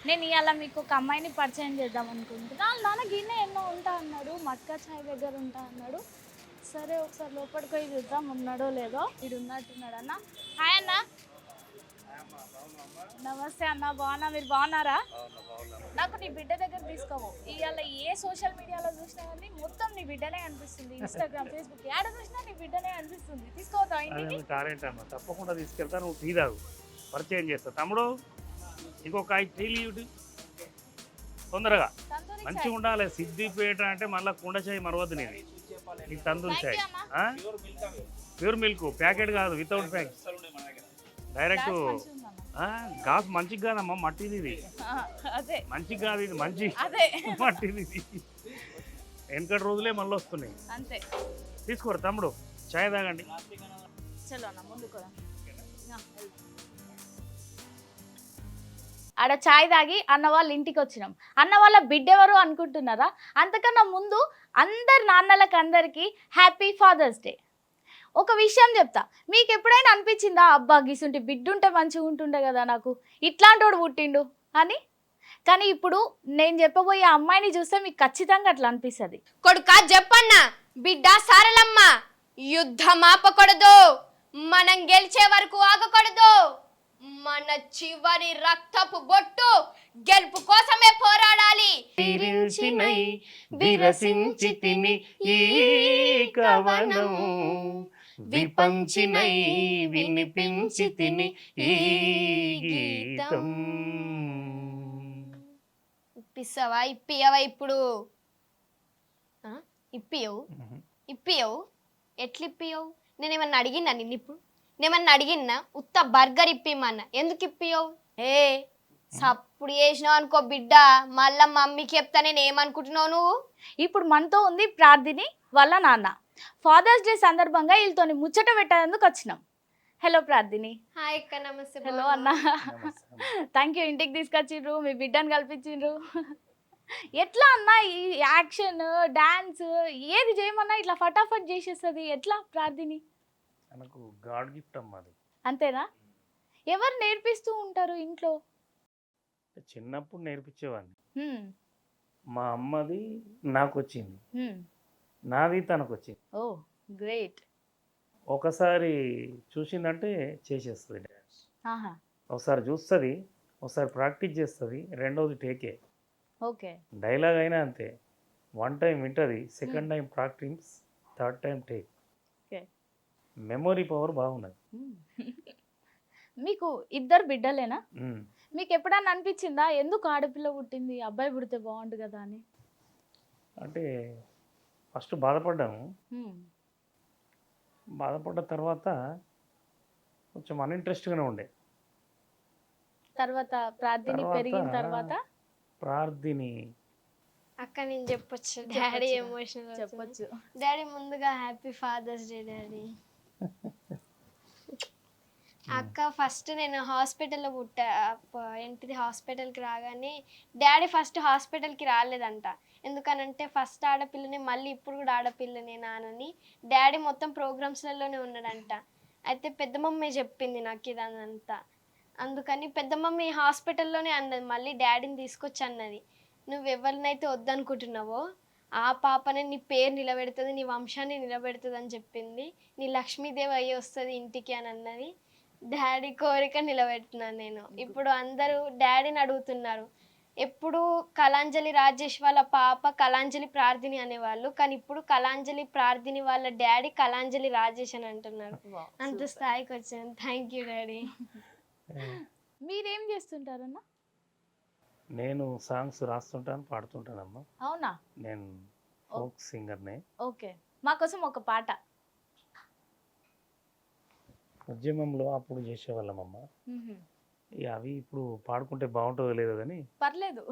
నేను ఇవాళ మీకు ఒక అమ్మాయిని పరిచయం చేద్దాం అనుకుంటున్నా. వాళ్ళ నాన్న గిన్నె ఎన్నో ఉంటా అన్నాడు, మట్కా చాయ్ దగ్గర ఉంటా అన్నాడు. సరే ఒకసారి లోపలికి పోయి చూద్దాం ఉన్నాడో లేదో. వీడు ఉన్నట్టున్నాడు. అన్న హాయ్ అన్న. నమస్తే అన్న, బాగున్నా, మీరు బాగున్నారా? నాకు నీ బిడ్డ దగ్గర తీసుకోవు. ఇవాళ ఏ సోషల్ మీడియాలో చూసినా కానీ మొత్తం నీ బిడ్డనే అనిపిస్తుంది. ఇన్స్టాగ్రామ్, ఫేస్బుక్ యాడ చూసినా నీ బిడ్డనే అనిపిస్తుంది. తీసుకోవద్దా ఇంటికి? టాలెంట్ అన్న, తప్పకుండా తీసుకెళ్తా. నువ్వు టీ తాగు, పరిచయం చేస్తా. తమ్ముడు ఇంకొక 5 టీలు ఇవ్వండి తొందరగా. తందూరి మంచిగా చాయ్. ఉండాలి. సిద్దిపేట అంటే మళ్ళీ కుండ చాయ్ మరవద్దు. నేను నీకు తందూరి Thank చాయ్, you అన్న. ప్యూర్ మిల్క్, ప్యాకెట్ కాదు, వితౌట్ ప్యాకెట్, డైరెక్ట్. గ్లాస్ మంచిగా ఉందన్న. గాస్ మంచిగా కాదమ్మా, మట్టిది ఇది. అదే మంచిగా కాదు ఇది, మంచి అదే మట్టిది ఇది. వెనకటి రోజులే మళ్ళీ వస్తున్నాయి. అంతే. తీసుకోరు తమ్ముడు, చాయ్ తాగండి. చలో అన్న ముందుకు రా. ఆడ చాయ్ తాగి అన్న వాళ్ళ ఇంటికి వచ్చినాం. అన్న వాళ్ళ బిడ్డ ఎవరు అనుకుంటున్నారా? అంతకన్నా ముందు అందరి నాన్నలకు అందరికీ హ్యాపీ ఫాదర్స్ డే. ఒక విషయం చెప్తా, మీకు ఎప్పుడైనా అనిపించిందా అబ్బా గిసుంటి బిడ్డ ఉంటే మంచిగా ఉంటుండే కదా నాకు, ఇట్లాంటోడు పుట్టిండు అని? కానీ ఇప్పుడు నేను చెప్పబోయే అమ్మాయిని చూస్తే మీకు ఖచ్చితంగా అట్లా అనిపిస్తుంది. కొడుకా చెప్పన్నా, బిడ్డ సారలమ్మ, యుద్ధం ఆపకూడదు, మనం గెలిచే వరకు ఆగకూడదు, మన చివరి రక్తపు బొట్టు గెలుపు కోసమే పోరాడాలి. విరసించి తిని ఈ కవనం, విపంచినై వినిపించి తిని ఈ గీతం. ఇప్పిస్తావా? ఇప్పియవా? ఇప్పుడు ఇప్పియవు, ఇప్పియవు. ఎట్లా ఇప్పియవు? నేనేమన్నా అడిగినా నిన్ను? ఇప్పుడు నేమన్నా అడిగినా? ఉత్త బర్గర్ ఇప్పిమన్నా, ఎందుకు ఇప్పియవు? సప్పుడు చేసినావు అనుకో బిడ్డ, మళ్ళా మమ్మీకి చెప్తా. నేను ఏమనుకుంటున్నావు నువ్వు? ఇప్పుడు మనతో ఉంది ప్రార్థిని వాళ్ళ నాన్న. ఫాదర్స్ డే సందర్భంగా వీళ్ళతో ముచ్చట పెట్టేందుకు వచ్చినాం. హలో ప్రార్థిని. హాయ్ అక్క, నమస్తే. హలో అన్న. థ్యాంక్ యూ, ఇంటికి తీసుకొచ్చిండ్రు, మీ బిడ్డను కల్పించిండ్రు. ఎట్లా అన్న ఈ యాక్షన్ డాన్స్ ఏది చేయమన్నా ఇట్లా ఫటాఫట్ చేసేస్తుంది, ఎట్లా ప్రార్థిని? మనకు గాడ్ గిఫ్ట్ అమ్మా అది. అంతేనా? ఎవరు నేర్పిస్తూ ఉంటారు ఇంట్లో? చిన్నప్పుడు నేర్పించేవాడిని. హ్మ్. మా అమ్మది నాకు వచ్చింది, హ్మ్. నాది తనకు వచ్చింది. ఓ గ్రేట్. ఒకసారి చూసిందంటే చేసేస్తుంది డ్యాన్స్. ఆహా. ఒకసారి చూస్తుంది, ఒకసారి ప్రాక్టీస్ చేస్తుంది, రెండోది టేకే. ఓకే. డైలాగ్ అయినా అంతే. 1 టైం వింటుంది, second time practice, third time take. Okay. Memory power బాగున్నది. మీకు ఇద్దరు బిడ్డలేనా? ఉమ్. మీకు ఎప్పుడన్నా అనిపించిందా ఎందుకు ఆడపిల్ల పుట్టింది, అబ్బాయి పుడితే బాగుండు కదా అని? అంటే ఫస్ట్ బాధపడ్డాము. హ్మ్. బాధపడ్డ తర్వాత కొంచెం అన్ఇంట్రెస్ట్గానే ఉండే. తర్వాత ప్రార్థిని పెరిగిన తర్వాత ప్రార్థిని అక్క నేను చెప్పొచ్చు. డాడీ ఎమోషనల్ చెప్పొచ్చు. డాడీ ముందుగా హ్యాపీ ఫాదర్స్ డే డాడీ. అక్క ఫస్ట్ నేను హాస్పిటల్లో పుట్టా. ఏంటిది, హాస్పిటల్కి రాగానే డాడీ ఫస్ట్ హాస్పిటల్కి రాలేదంట. ఎందుకనంటే ఫస్ట్ ఆడపిల్లని, మళ్ళీ ఇప్పుడు కూడా ఆడపిల్లనే నానని డాడీ మొత్తం ప్రోగ్రామ్స్లలోనే ఉన్నాడంట. అయితే పెద్ద మమ్మీ చెప్పింది నాకు ఇదంతా. అందుకని పెద్ద మమ్మీ హాస్పిటల్లోనే అన్నది, మళ్ళీ డాడీని తీసుకొచ్చి అన్నది, నువ్వు ఎవరినైతే వద్దనుకుంటున్నావో ఆ పాపనే నీ పేరు నిలబెడుతుంది, నీ వంశాన్ని నిలబెడుతుంది అని చెప్పింది. నీ లక్ష్మీదేవి అయ్యి వస్తుంది ఇంటికి అని అన్నది. డాడీ కోరిక నిలబెట్టినాను నేను. ఇప్పుడు అందరూ డాడీని అడుగుతున్నారు. ఎప్పుడు కళాంజలి రాజేష్ వాళ్ళ పాప కళాంజలి ప్రార్థిని అనేవాళ్ళు, కానీ ఇప్పుడు కళాంజలి ప్రార్థిని వాళ్ళ డాడీ కళాంజలి రాజేష్ అని అంటున్నారు. అంత స్థాయికి వచ్చాను. Thank you daddy. మీరేం చేస్తుంటారన్నా? నేను సాంగ్స్ రాస్తుంటాను, పాడుతుంటానమ్మా. అవునా? నేను ఫోక్ సింగర్నే. ఓకే, మా కోసం ఒక పాట. ఉద్యమంలో అప్పుడు చేసేవాళ్ళమమ్మా. అవి ఇప్పుడు పాడుకుంటే బాగుంటుందో లేదో కానీ పర్లేదు,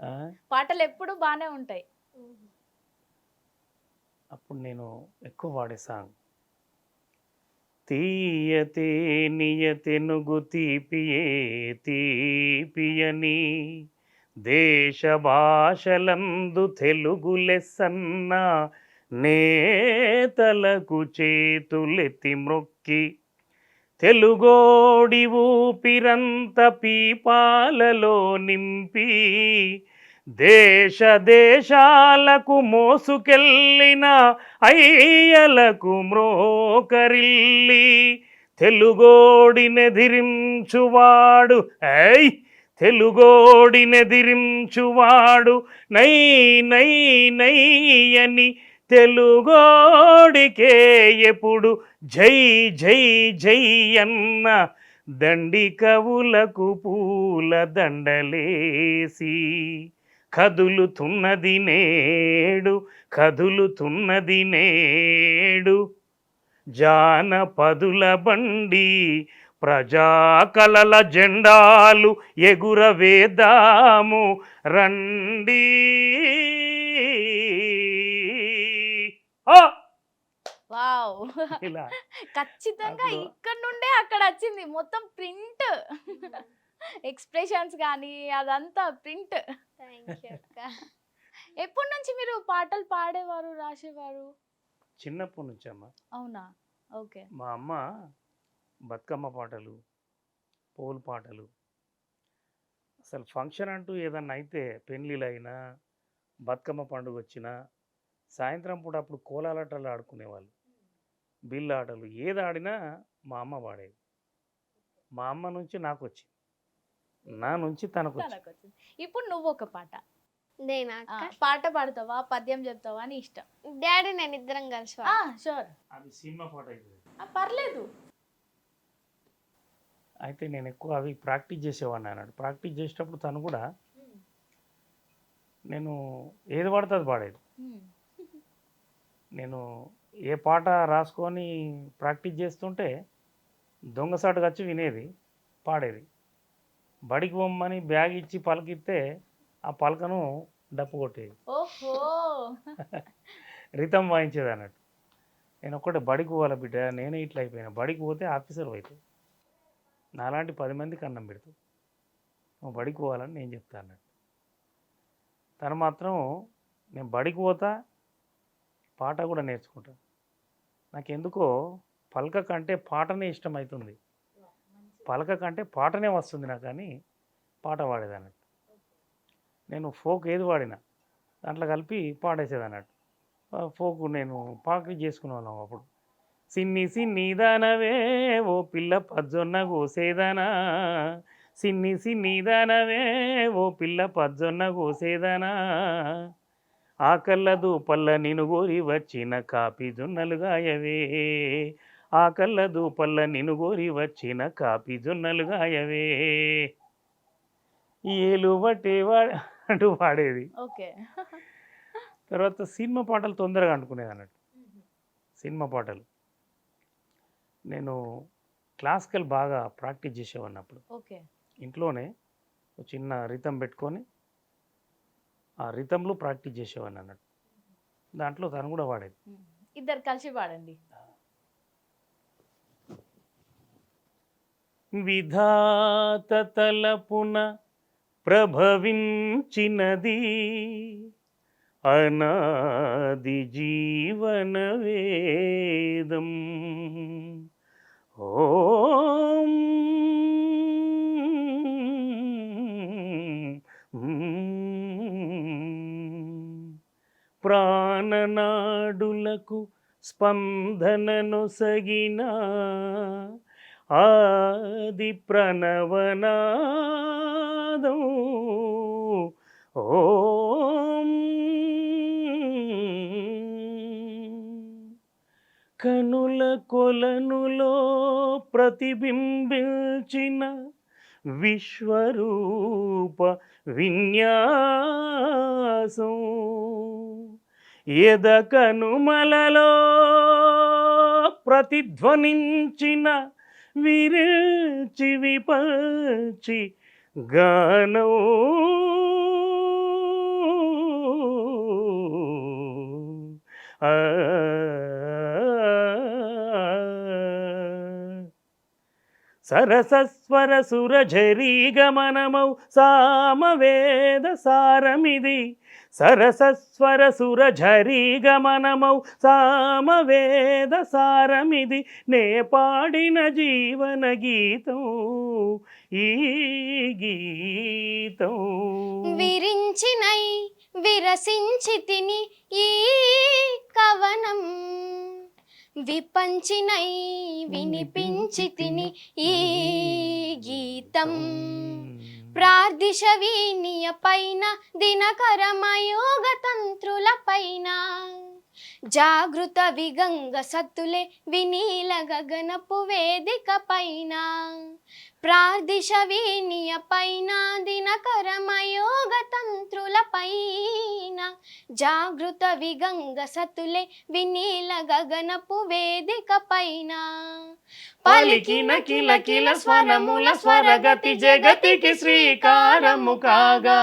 ఆ, పాటలు ఎప్పుడు బాగానే ఉంటాయి. అప్పుడు నేను ఎక్కువ వాడే సాంగ్, తీయతే నియతెనుగు తీపియే తీపియని దేశ భాషలందు తెలుగు లెస్సన్న నేతలకు చేతులెత్తి మ్రొక్కి తెలుగోడి ఊపిరంత పీపాలలో నింపి దేశ దేశాలకు మోసుకెళ్ళిన అయ్యలకు మ్రోకరిల్లి తెలుగోడినెదిరించువాడు తెలుగోడినెదిరించువాడు నై నై నై అని తెలుగోడికే ఎప్పుడు జై జై జై అన్న దండి కవులకు పూల దండలేసి కదులుతున్నది నేడు జానపదుల బండి ప్రజాకలల జెండాలు ఎగురవేద్దాము రండి. వావ్ ఇలా ఖచ్చితంగా అప్పుడు- ఇక్కడ నుండే అక్కడ వచ్చింది మొత్తం ప్రింట్ ఎక్స్ప్రెషన్స్ కానీ అదంతా ప్రింట్. థ్యాంక్ యూ అక్క. ఎప్పటి నుంచి మీరు పాటలు పాడేవారు రాసేవారు? చిన్నప్పటి నుంచి అమ్మ. అవునా? ఓకే. మా అమ్మ బతుకమ్మ పాటలు, పోలు పాటలు, అసలు ఫంక్షన్ అంటూ ఏదన్నా అయితే పెళ్ళిళ్ళైనా బతుకమ్మ పండుగ వచ్చినా సాయంత్రం పూట అప్పుడు కోలాలాటలు ఆడుకునేవాళ్ళు, బిల్లు ఆటలు ఏది ఆడినా మా అమ్మ పాడేది. మా అమ్మ నుంచి నాకు వచ్చింది, నా నుంచి తనకు వచ్చింది. తనకు వచ్చింది. ఇప్పుడు నువ్వు ఒక పాట నేనా ఆ, అక్క? పాట పాడతావా పద్యం చెప్తావా అని ఇష్టం. డాడీ నేను ఇద్దరం కలిసి పాడతాం. షూర్, అది సినిమా పాట అవుతుంది. పర్లేదు. అయితే నేను ఎక్కువ అవి ప్రాక్టీస్ చేసేవాడిని అన్నాడు. ప్రాక్టీస్ చేసేటప్పుడు తను కూడా నేను ఏది పడితే అది పాడేది. నేను ఏ పాట రాసుకొని ప్రాక్టీస్ చేస్తుంటే దొంగసాటుగా వచ్చి వినేది, పాడేది. బడికి పొమ్మని బ్యాగ్ ఇచ్చి పలకిస్తే ఆ పలకను డప్పు కొట్టేది, ఓహో రితం వాయించేది అన్నట్టు. నేను ఒక్కటే బడికి పోవాలి బిడ్డ, నేనే ఇట్లా అయిపోయినా. బడికి పోతే ఆఫీసర్ అవుతాయి, నాలాంటి 10 మందికి అన్నం పెడుతుంది. నువ్వు బడికి పోవాలని నేను చెప్తా అన్నట్టు. తను మాత్రం నేను బడికి పోతా, పాట కూడా నేర్చుకుంటా. నాకెందుకో పలక కంటే పాటనే ఇష్టమవుతుంది, పలక కంటే పాటనే వస్తుంది నాకు, కానీ పాట పాడేదన్నట్టు. నేను ఫోక్ ఏది పాడినా దాంట్లో కలిపి పాడేసేది అన్నట్టు. ఫోక్ నేను ప్రాక్టీస్ చేసుకునే వాళ్ళం అప్పుడు. సిన్ని సిన్ని దానవే ఓ పిల్ల పజ్జొన్న కోసేదనా, సిన్ని సిన్ని దానవే ఓ పిల్ల పజ్జొన్న కోసేదనా, ఆకల్ల దూపల్ల నిన్ను గోరి వచ్చిన కాపీ జొన్నలు గాయవే, ఆకల్ల దూపల్ల నిన్ను గోరి వచ్చిన కాపీ జొన్నలు గాయవే, ఏలు బట్టే అంటూ పాడేది. ఓకే. తర్వాత సినిమా పాటలు తొందరగా అనుకునేది అన్నట్టు. సినిమా పాటలు నేను క్లాసికల్ బాగా ప్రాక్టీస్ చేసేవాడిని అప్పుడు. ఓకే. ఇంట్లోనే ఒక చిన్న రితం పెట్టుకొని ఆ రితంలో ప్రాక్టీస్ చేసేవాడిని అన్నట్టు. దాంట్లో తను కూడా వాడేది. ఇద్దరు కలిసి పాడండి. విధాత తలపున ప్రభవించినది అనాది జీవన వేదం, ఓం ప్రాణనాడులకు స్పందననొసగిన ఆది ప్రణవనాదం, ఓం కనుల కొలనులో ప్రతిబింబించిన విశ్వరూప విన్యాసం, ఎద కనుమలలో ప్రతిధ్వనించిన విరిచి విపచి గానం, సరసస్వర సురఝరీ గమనమౌ సామవేద సారమిది, సరసస్వర సుర ఝరీ గమనమౌ సామవేద సారమిది నే పాడిన జీవన గీతం ఈ గీతం. విరించినై విరసించి తిని ఈ కవనం విపంచినై వినిపించి తిని ఈ గీతం. ప్రార్థిశవీనియ పైన దినకరమయోగ తంత్రుల పైన జాగృత విగంగ సత్తులే వినీల గగనపు వేదిక పైన. ప్రార్థిశవీనియ పైన దినకరమయోగ తంత్రుల పైన జాగృత విగంగ సత్తులే వినీల గగనపు వేదిక పైన. పలికిన కిల కిల స్వరముల స్వరగతి జగతికి శ్రీకారము కాగా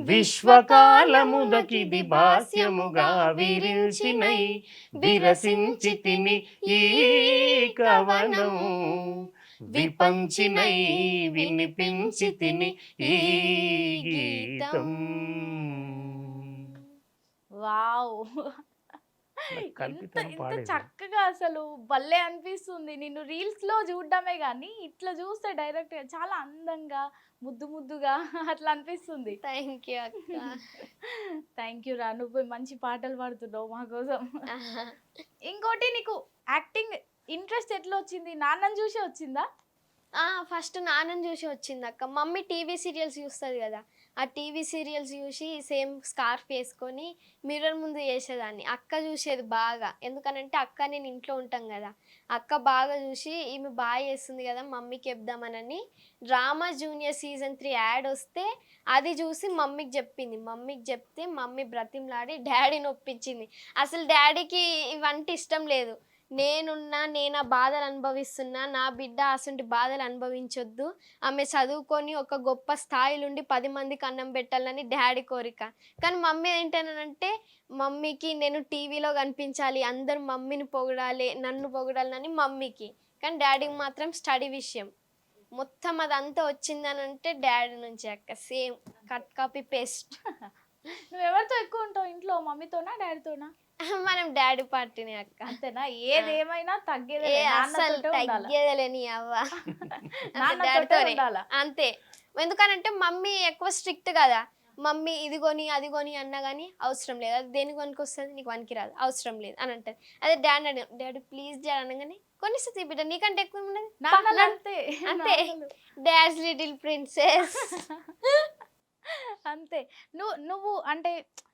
విశ్వకాలముదకిది భాస్యముగా విరిల్చినై విరసించి తిని ఈ కవనం విపంచినై వినిపించి తిని ఈ గీతం. వావ్, ఇంత కల్పితం ఇంత పాడేది. చక్కగా అసలు భలే అనిపిస్తుంది. నిన్ను రీల్స్ లో చూడడమే కానీ ఇట్లా చూస్తే డైరెక్ట్ గా చాలా అందంగా ముద్దు ముద్దుగా అట్లా అనిపిస్తుంది. థ్యాంక్ యూ అక్క. థ్యాంక్ యూ రా, నువ్వు మంచి పాటలు పాడుతున్నావు మా కోసం. ఇంకోటి, నీకు యాక్టింగ్ ఇంట్రెస్ట్ ఎట్లా వచ్చింది? నాన్నని చూసి వచ్చిందా? ఫస్ట్ నాన్నని చూసి వచ్చింది అక్క. మమ్మీ టీవీ సీరియల్స్ చూస్తుంది కదా, ఆ టీవీ సీరియల్స్ చూసి సేమ్ స్కార్ఫ్ వేసుకొని మిర్రర్ ముందు చేసేదాన్ని. అక్క చూసేది బాగా, ఎందుకనంటే అక్క నేను ఇంట్లో ఉంటాం కదా, అక్క బాగా చూసి ఈమె బాగా చేస్తుంది కదా మమ్మీకి చెప్దామనని డ్రామా జూనియర్ సీజన్ 3 యాడ్ వస్తే అది చూసి మమ్మీకి చెప్పింది. మమ్మీకి చెప్తే మమ్మీ బ్రతిమలాడి డాడీని ఒప్పించింది. అసలు డాడీకి ఇవంటే ఇష్టం లేదు. నేను ఆ బాధలు అనుభవిస్తున్నా, నా బిడ్డ అసంటి బాధలు అనుభవించొద్దు, ఆమె చదువుకొని ఒక గొప్ప స్థాయిలుండి 10 మందికి అన్నం పెట్టాలని డాడీ కోరిక. కానీ మమ్మీ ఏంటనంటే మమ్మీకి నేను టీవీలో కనిపించాలి, అందరూ మమ్మీని పొగడాలి, నన్ను పొగడాలని మమ్మీకి. కానీ డాడీకి మాత్రం స్టడీ విషయం మొత్తం అదంతా వచ్చిందనంటే డాడీ నుంచి అక్క. Same cut copy paste. నువ్వు ఎవరితో ఎక్కువ ఉంటావు ఇంట్లో, మమ్మీతోనా డాడీతోనా? మనం డాడీ పార్టీని అక్క. అంతేనా? ఏదేమైనా తగ్గేదే, అసలు తగ్గేదేలేని అవ్వ. డాడీతోనే అంతే. ఎందుకనంటే మమ్మీ ఎక్కువ స్ట్రిక్ట్ కదా, మమ్మీ ఇదిగోని అదిగోని అన్నా కానీ అవసరం లేదు, అది దేని కొనికి వస్తుంది, నీకు వనికి రాదు, అవసరం లేదు అని అంటది. అదే డాడీ డాడీ ప్లీజ్ డాడీ అనగానే కొనిస్తుంది బిడ్డ, నీకంటే ఎక్కువ ఉండదు. అంతే అంతే, డాడ్స్ లిటిల్ ప్రిన్సెస్. అంతే. నువ్వు అంటే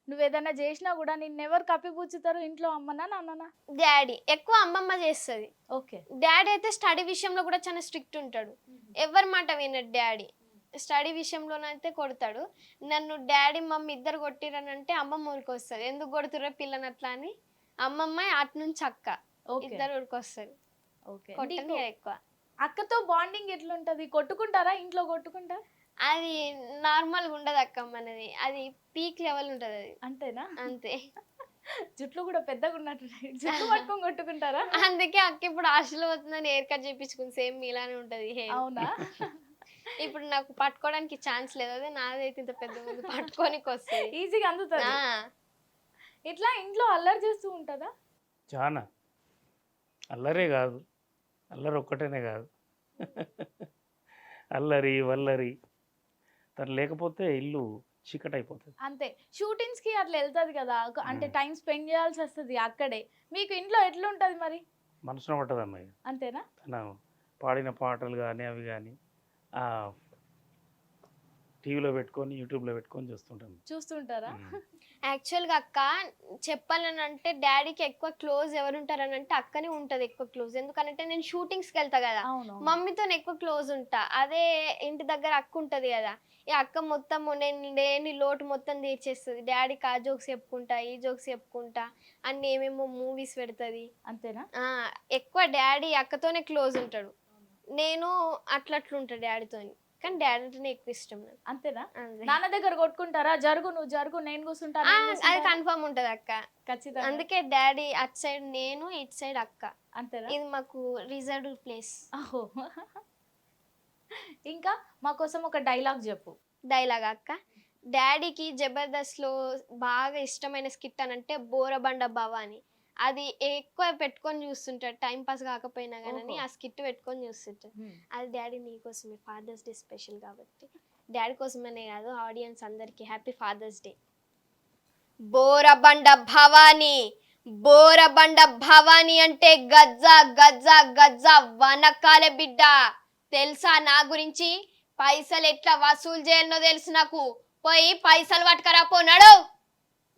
నువ్వు ఏదైనా చేసినా కూడా నిన్ను ఎవరు కప్పిపుచ్చుతారు ఇంట్లో, అమ్మనా నాన్ననా? డాడీ ఎక్కువ, అమ్మమ్మ చేస్తుంది. ఓకే. డాడీ అయితే స్టడీ విషయంలో కూడా చాలా స్ట్రిక్ట్ ఉంటాడు, ఎవరి మాట వినడు డాడీ. స్టడీ విషయంలోనైతే కొడతాడు నన్ను. డాడీ మమ్మీ ఇద్దరు కొట్టిరనంటే అమ్మమ్మ ఊరికి వస్తుంది, ఎందుకు కొడుతుర్రే పిల్లని అట్లా అని. అమ్మమ్మ అటు నుంచి అక్క ఇద్దరు ఊరికి వస్తారు. కొట్టని ఎక్కువ. అక్కతో బాండింగ్ ఎట్లుంటది? కొట్టుకుంటారా ఇంట్లో? కొట్టుకుంటారా? అది నార్మల్గా ఉండదు అక్క, మనది అది పీక్ లెవెల్ ఉంటుంది అది. అంతేనా? అంతే. జుట్లు కూడా పెద్దగా ఉన్నట్టు జుట్టు పట్టుకొని కొట్టుకుంటారా? అందుకే అక్క ఇప్పుడు హాస్టల్ పోతుందని హెయిర్ కట్ చేయించుకుంది, సేమ్ మీలానే ఉంటది హెయిర్. అవునా? ఇప్పుడు నాకు పట్టుకోవడానికి ఛాన్స్ లేదు, అదే నాదైతే ఇంత పెద్ద ముందు పట్టుకోనికి వస్తుంది, ఈజీగా అందుతుంది. ఇట్లా ఇంట్లో అల్లరి చేస్తూ ఉంటుందా? చాలా అల్లరే కాదు, అల్లరి ఒక్కటేనే కాదు, అల్లరి వల్లరి. తను లేకపోతే ఇల్లు చీకటి అయిపోతుంది. అంతే. షూటింగ్స్ కి అట్లా వెళ్తుంది కదా, అంటే టైం స్పెండ్ చేయాల్సి వస్తుంది అక్కడే. మీకు ఇంట్లో ఎట్లుంటది మరి? మనసున పట్టదు అమ్మాయి. అంతేనా? తను పాడిన పాటలు కానీ అవి కానీ టీవీలో పెట్టుకొని యూట్యూబ్లో పెట్టుకొని చూస్తుంటారా? యాక్చువల్గా అక్క చెప్పాలని అంటే డాడీకి ఎక్కువ క్లోజ్ ఎవరు ఉంటారని అంటే అక్కనే ఉంటుంది ఎక్కువ క్లోజ్. ఎందుకంటే నేను షూటింగ్స్కి వెళ్తా కదా, మమ్మీతో ఎక్కువ క్లోజ్ ఉంటా. అదే ఇంటి దగ్గర అక్క ఉంటుంది కదా, ఈ అక్క మొత్తం నేను లేని లోటు మొత్తం తీర్చేస్తుంది. డాడీకి ఆ జోక్స్ చెప్పుకుంటా, ఈ జోక్స్ చెప్పుకుంటా, అన్ని ఏమేమో మూవీస్ పెడుతుంది. అంతేనా? ఎక్కువ డాడీ అక్కతోనే క్లోజ్ ఉంటాడు, నేను అట్లట్లుంటా డాడీతోని. కానీ డాడీ అంటేనే ఎక్కువ ఇష్టం నాకు. అంతేనా? నాన్న దగ్గర కొట్టుకుంటారా? జరుగు నువ్వు జరుగు, నేను కూర్చుంటా, అది కన్ఫర్మ్ ఉంటది అక్క ఖచ్చితంగా. అందుకే డాడీ అటు సైడ్, నేను ఇటు సైడ్ అక్క. అంతేనా? ఇది మాకు రిజర్వ్డ్ ప్లేస్. ఇంకా మా కోసం ఒక డైలాగ్ చెప్పు. డైలాగ్ అక్క, డాడీకి జబర్దస్త్లో బాగా ఇష్టమైన స్కిట్ అని అంటే బోరబండ భవాని. అది ఎక్కువ పెట్టుకొని చూస్తుంటాడు, టైం పాస్ కాకపోయినా కానీ ఓహో. ఆ స్కిట్ పెట్టుకొని చూస్తుంటాడు. అది డాడీ నీకోసమే, ఫాదర్స్ డే స్పెషల్ కాబట్టి. డాడీ కోసమనే కాదు, ఆడియన్స్ అందరికీ happy father's day. Borabanda Bhavani, Borabanda Bhavani అంటే గజ్జ గజ్జ గజ్జ వనకాలే బిడ్డ. తెలుసా నా గురించి? పైసలు ఎట్లా వసూలు చేయాలనో తెలుసు నాకు. పోయి పైసలు పట్టుకరా పోనాడు.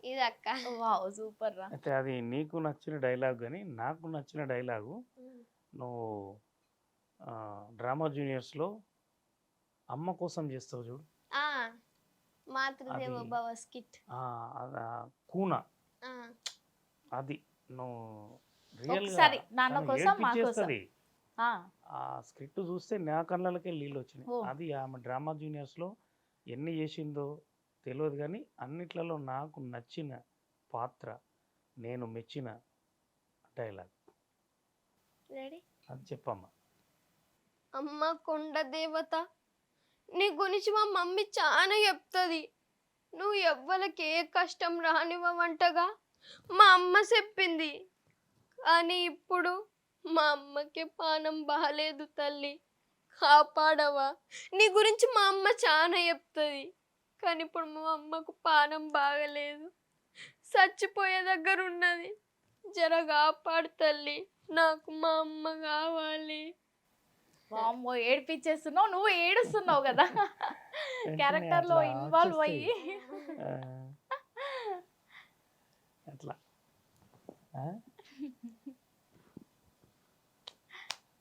ఇదక్క. వావ్ సూపర్ రా. అయితే అది నీకు నచ్చిన డైలాగ్ కానీ నాకు నచ్చిన డైలాగు నువ్వు డ్రామా జూనియర్స్లో అమ్మ కోసం చేస్తావు చూడు, ఆ మాతృదేవ అది- భవ స్కిట్. కూన అది నువ్వు ఒకసారి నాన్న కోసం మా కోసం. చేస్తుంది. ఆ, ఆ స్క్రిప్ట్ చూస్తే నా కళ్ళకే నీళ్ళు వచ్చినాయి. ఓ. అది ఆమె డ్రామా జూనియర్స్లో ఎన్ని చేసిందో తెలియదు కానీ అన్నిట్లలో నాకు నచ్చిన పాత్ర, నేను మెచ్చిన డైలాగ్ రెడీ? అది చెప్పమ్మా. అమ్మ కొండ దేవత, నీ గురించి మా మమ్మీ చాలా చెప్తుంది. నువ్వు ఎవ్వరికి ఏ కష్టం రానివ్వవంటగా మా అమ్మ చెప్పింది. కానీ ఇప్పుడు మా అమ్మకి పానం బాగాలేదు తల్లి, కాపాడవా. నీ గురించి మా అమ్మ చాలా చెప్తుంది, కానీ ఇప్పుడు మా అమ్మకు పానం బాగలేదు, చచ్చిపోయే దగ్గర ఉన్నది. జర కాపాడు తల్లి, నాకు మా అమ్మ కావాలి. వామ్మో ఏడిపించేస్తున్నావు, నువ్వు ఏడుస్తున్నావు కదా క్యారెక్టర్ లో అట్లా ఇన్వాల్వ్ అయ్యి. ఆ, అట్లా ఆ?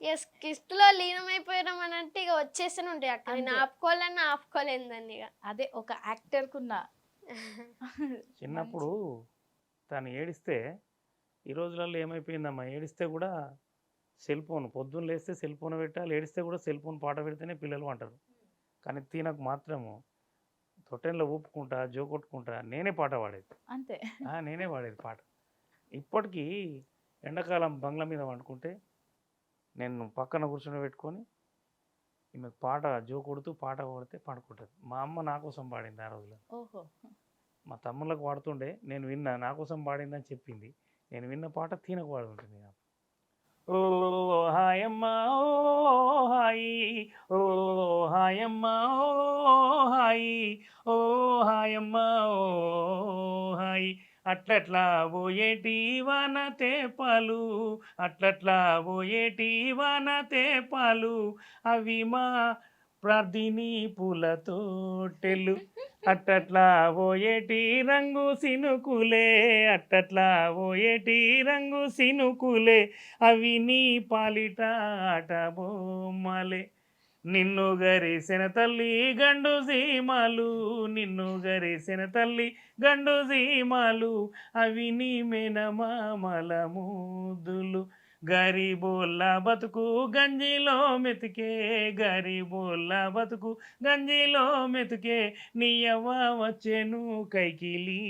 ఎస్ కిస్ట్లో లీనమైపోయినాం అని అంటే ఇక వచ్చేస్తూనే ఉంటాయి అక్క. నేను అంతే. ఆపుకోవాలన్నా ఆపుకోలేదండి ఇక. అదే ఒక యాక్టర్ కున్న చిన్నప్పుడు తను ఏడిస్తే, ఈ రోజులలో ఏమైపోయిందమ్మా, ఏడిస్తే కూడా సెల్ ఫోన్, పొద్దున్న లేస్తే సెల్ ఫోన్ పెట్టాలి, ఏడిస్తే కూడా సెల్ ఫోన్ పాట పెడితేనే పిల్లలు అంటారు. కానీ తినకు మాత్రము తొట్టెన్లో ఊపుకుంటా జోకొట్టుకుంటా నేనే పాట పాడేది. అంతే. నేనే పాడేది పాట. ఇప్పటికీ ఎండాకాలం బంగ్లా మీద వండుకుంటే నేను పక్కన కూర్చొని పెట్టుకొని ఈమె పాట జో కొడుతూ పాట పాడితే పాడుకుంటుంది. మా అమ్మ నా కోసం పాడింది ఆ రోజులో. ఓహో. మా తమ్ముళ్ళకు పాడుతుండే, నేను విన్నా, నా కోసం పాడిందని చెప్పింది. నేను విన్న పాట తీనకు పాడుతుంటుంది. ఓ హాయమ్మ ఓ హాయి, ఓ హాయమ్మ ఓ హాయి, ఓ హాయమ్మ ఓ హాయి, అట్లట్లా పోయేటి వాన తేపాలు, అట్లట్లా పోయేటి వాన తేపాలు, అవి మా ప్రార్థిని పూల తోటెలు, అట్టట్లా పోయేటి రంగు సినుకులే, అట్టట్లా పోయేటి రంగు సినుకులే, అవి నీ పాలిట ఆట బొమ్మలే, నిన్ను గరిసిన తల్లి గండు సీమాలు, నిన్ను గరిసిన తల్లి గండు సీమాలు, అవి నీ మేనమామల ముద్దులు, గరీబోల్లా బతుకు గంజిలో మెతికే, గరీబోల్లా బతుకు గంజిలో మెతికే, నీయవ్వ వచ్చేను కైకిలి